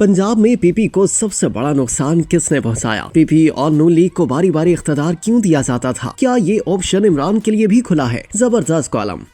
पंजाब में पीपी को सबसे बड़ा नुकसान किसने पहुंचाया? पीपी और नून लीग को बारी बारी इख्तियार क्यों दिया जाता था? क्या ये ऑप्शन इमरान के लिए भी खुला है? जबरदस्त कॉलम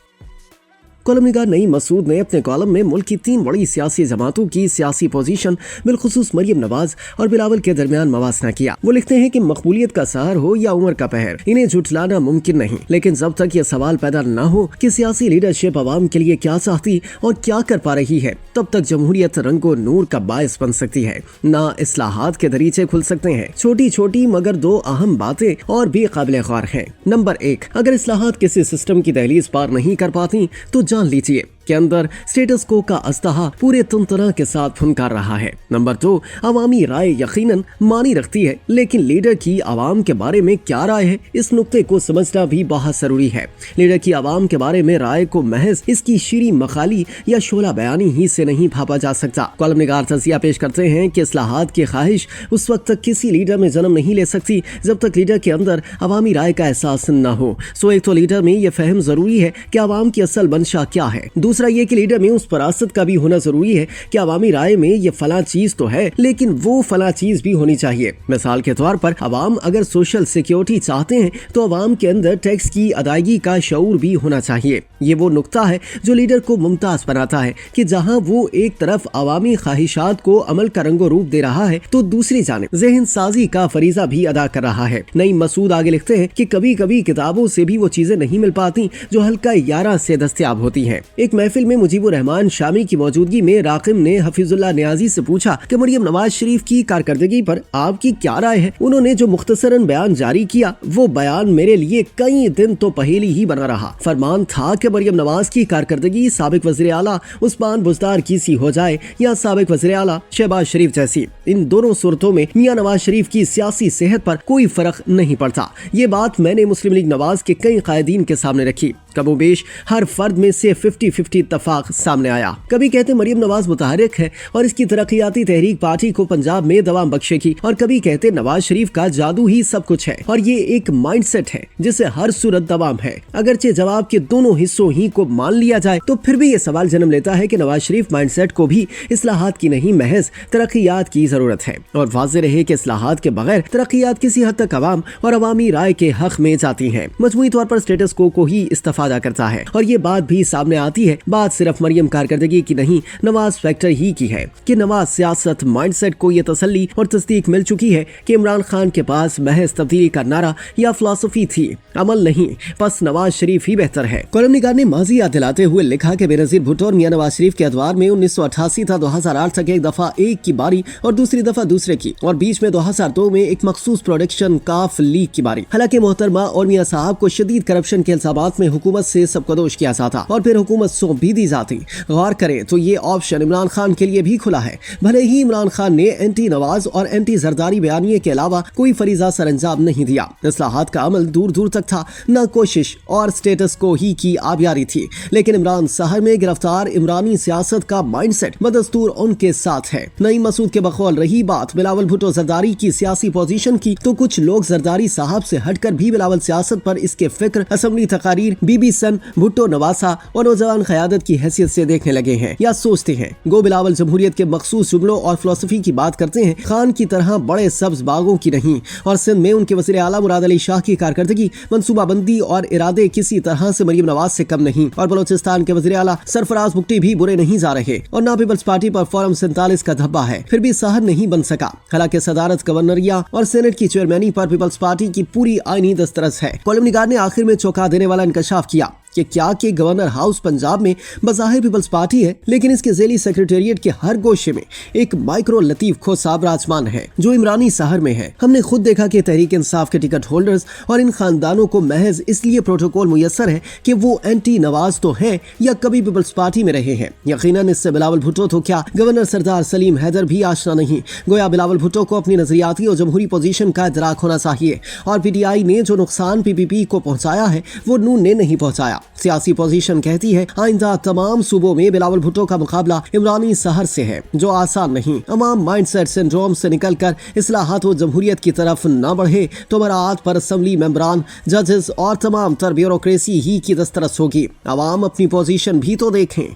निगार नईम मसूद ने अपने कॉलम में मुल्क की 3 बड़ी सियासी जमातों की सियासी पोजीशन बिलखुसूस मरियम नवाज और बिलावल के दरमियान मवासना किया। वो लिखते हैं कि मकबूलियत का सहर हो या उम्र का पहर, इन्हें झुठलाना मुमकिन नहीं। लेकिन जब तक ये सवाल पैदा न हो कि सियासी लीडरशिप अवाम के लिए क्या चाहती और क्या कर पा रही है, तब तक जमहूरियत रंगो नूर का बायस बन सकती है, ना इस्लाहात के दरीचे खुल सकते हैं। छोटी छोटी मगर 2 अहम बातें और भी काबिल गौर हैं। नंबर 1, अगर इस्लाहात किसी सिस्टम की दहलीज पार नहीं कर पाती तो जान लीजिए के अंदर स्टेटस को का अस्तहा पूरे तंतना के साथ फुनकार रहा है। नंबर 2, अवामी राय यकीनन मानी रखती है, लेकिन लीडर की आवाम के बारे में क्या राय है, इस नुक्ते को समझना भी बहुत जरूरी है। लीडर की आवाम के बारे में राय को महज इसकी शीरी मखाली या शोला बयानी ही से नहीं भापा जा सकता। कॉलम निगार तजिया पेश करते हैं कि इस्लाहात की ख्वाहिश उस वक्त तक किसी लीडर में जन्म नहीं ले सकती जब तक लीडर के अंदर अवामी राय का एहसास न हो। सो एक तो लीडर में यह फहम जरूरी है कि आवाम की असल मंशा क्या है। दूसरा ये कि लीडर में उस फरासत का भी होना जरूरी है कि अवामी राय में ये फला चीज तो है, लेकिन वो फला चीज भी होनी चाहिए। मिसाल के तौर पर अवाम अगर सोशल सिक्योरिटी चाहते हैं तो अवाम के अंदर टैक्स की अदायगी का शऊर भी होना चाहिए। ये वो नुक्ता है जो लीडर को मुमताज बनाता है कि जहां वो एक तरफ अवामी ख्वाहिशात को अमल का रंगो रूप दे रहा है तो दूसरी जानिब ज़हन साजी का फरीजा भी अदा कर रहा है। नईम मसूद आगे लिखते हैं कि कभी कभी किताबों से भी वो चीजें नहीं मिल पाती जो हल्का 11 से दस्तयाब होती हैं। एक महफिल में मुजीबुर रहमान शामी की मौजूदगी में राकिम ने हफीजुल्लाह नियाजी से पूछा कि मरियम नवाज शरीफ की कारकर्दगी पर आपकी क्या राय है। उन्होंने जो मुख्तसरन बयान जारी किया वो बयान मेरे लिए कई दिन तो पहेली ही बना रहा। फरमान था कि मरियम नवाज की कारकर्दगी साबिक वज़ीर आला उस्मान बुज़दार की सी हो जाए या साबिक वज़ीर आला शहबाज शरीफ जैसी। इन दोनों सूरतों में मियां नवाज शरीफ की सियासी सेहत पर कोई फर्क नहीं पड़ता। ये बात मैंने मुस्लिम लीग नवाज के कई कायदीन के सामने रखी। कमोबेश हर फर्द में से 50-50 इत्तफाक सामने आया। कभी कहते मरियम नवाज मुतहर्रिक है और इसकी तरक्याती तहरीक पार्टी को पंजाब में दवाम बख्शेगी, और कभी कहते नवाज शरीफ का जादू ही सब कुछ है और ये एक माइंडसेट है जिसे हर सूरत दवाम है। अगरचे जवाब के दोनों हिस्सों ही को मान लिया जाए तो फिर भी ये सवाल जन्म लेता है कि नवाज शरीफ माइंडसेट को भी इस्लाहात की नहीं महज तरक्यात की जरूरत है, और वाज़ेह रहे कि इस्लाहात के बगैर तरक्यात किसी हद तक अवाम और अवामी राय के हक में जाती है। मजमूई तौर पर स्टेटस को ही इस्तेफादा करता है, और ये बात भी सामने आती है। बात सिर्फ मरियम कारकर्दगी की नहीं, नवाज फैक्टर ही की है कि नवाज सियासत माइंडसेट को ये तसल्ली और तस्दीक मिल चुकी है कि इमरान खान के पास महज तब्दीली का नारा या फिलॉसफी थी, अमल नहीं। बस नवाज शरीफ ही बेहतर है। कॉलम निगार ने माजी याद दिलाते हुए लिखा कि बेनजीर भुट्टो और मियां नवाज शरीफ के अदवार में 1988 था 2008 तक एक दफा एक की बारी और दूसरी दफा दूसरे की, और बीच में 2002 में एक मखसूस प्रोडक्शन काफ लीग की बारी। हालांकि मोहतरमा और मियां साहब को शदीद करप्शन के इल्जामात में हुकूमत से सबकदोश किया जाता और फिर हुकूमत सौंप भी दी जाती। गौर करें तो ये ऑप्शन इमरान खान के लिए भी खुला है। भले ही इमरान खान ने एंटी नवाज और एंटी जरदारी बयानिए के अलावा कोई फरीजा सरअंजाम नहीं दिया। इस्लाहात का अमल दूर दूर तक था, न कोशिश और स्टेटस को ही की आबियारी थी। लेकिन इमरान शहर में गिरफ्तार इमरानी सियासत का माइंडसेट बदस्तूर उनके साथ है। नईम मसूद के बकौल रही बात बिलावल भुट्टो जरदारी की सियासी पोजीशन की, तो कुछ लोग जरदारी साहब से हटकर भी बिलावल सियासत पर इसके फिक्र, असम्बली तकारीर, बीबी सन, भुट्टो नवासा और नौजवान क़यादत की हैसियत से देखने लगे हैं या सोचते हैं। गो बिलावल जमहूरियत के मखसूस जुमलों और फिलॉसफी की बात करते हैं, खान की तरह बड़े सब्ज बागों की नहीं। और सिंध में उनके वज़ीर आला मुराद अली शाह की कारकर्दगी, मंसूबाबंदी और इरादे किसी तरह से मरियम नवाज से कम नहीं। और बलोचिस्तान के वज़ीर आला सरफराज बुगटी भी बुरे नहीं जा रहे, और ना पीपल्स पार्टी पर फॉरम 47 का धब्बा है, फिर भी शहर नहीं बन सका। हालांकि सदारत, गवर्नरिया और सेनेट की चेयरमैनी पर पीपल्स पार्टी की पूरी आईनी दस्तरस है। कॉलम निगार ने आखिर में चौंका देने वाला इंकशाफ किया कि क्या कि गवर्नर हाउस पंजाब में बज़ाहिर पीपल्स पार्टी है, लेकिन इसके ज़ेली सेक्रेटेरिएट के हर गोशे में एक माइक्रो लतीफ खो साबराजमान है जो इमरानी शहर में है। हमने खुद देखा कि तहरीक इंसाफ के टिकट होल्डर्स और इन खानदानों को महज इसलिए प्रोटोकॉल मुयस्सर है कि वो एंटी नवाज तो हैं या कभी पीपल्स पार्टी में रहे हैं। यकीनन इससे बिलावल भुट्टो तो क्या, गवर्नर सरदार सलीम हैदर भी आशना नहीं। गोया बिलावल भुट्टो को अपनी नजरियाती और जमहूरी पोजीशन का इदराक होना चाहिए, और PTI ने जो नुकसान PPP को पहुंचाया है वो नून ने नहीं पहुंचाया। सियासी पोजीशन कहती है आइंदा तमाम सूबों में बिलावल भुट्टो का मुकाबला इमरानी शहर से है, जो आसान नहीं। अवाम माइंडसेट सिंड्रोम से निकलकर इस्लाहात और जमहूरियत की तरफ न बढ़े तो बरात पर असम्बली मेंबरान, जजेस और तमाम तर ब्यूरोक्रेसी ही की दस्तरस होगी। अवाम अपनी पोजीशन भी तो देखें।